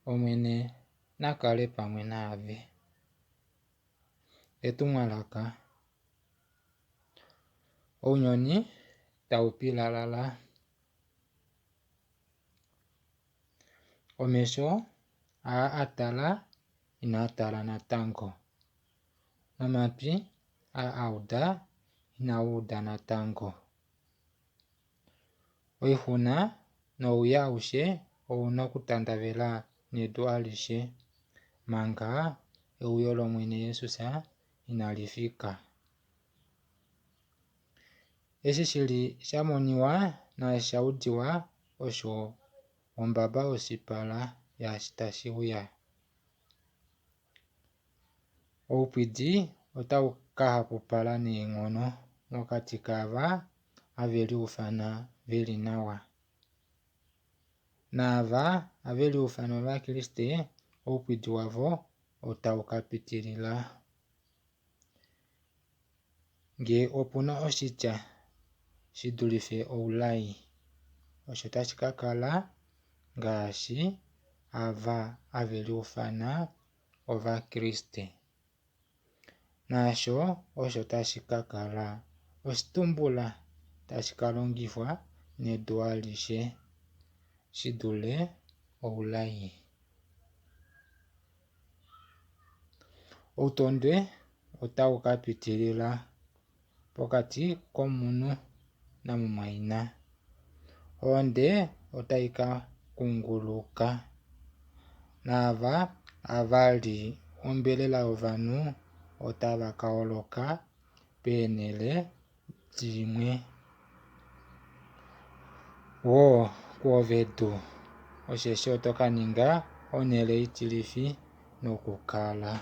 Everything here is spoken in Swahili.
omwene nakale pamwe nave. Etumwalaka. Uunyoni tawu pilalala. Omeho atala ina tala natango. Nomapyu auda ina uda natango. Oihuna nowuyi awushe owuna okutandavela nedu alishe manga euyo lomwene Jesus inali thika. Eshi shili shamoniwa nashaudiwa osho ombamba yosipala yaashi tashi uya. Uupwidhi otawu ka hapupala neenkono mokati kaava aveli ufana veli nawa. Naava aveli ufana vakriste uupwidhi wavo otawu ka pitilila. Ngele opuna oshitya shidhulithe oulayi osho tashi ka kala ngaashi aava aveli ufana ovakriste. Nasho osho tashi ka kala oshitumbula tashi ka longithwa nedu alishe shidhule oulayi. Outondwe otawu ka pitilila pokati komunhu namumwayina. Oonde otayi ka kunguluka. Naava avali onyama yovanhu otava ka holoka peenele limwe. Wo kwovedu osheshe oto ka ninga onele yitilithi nokukala.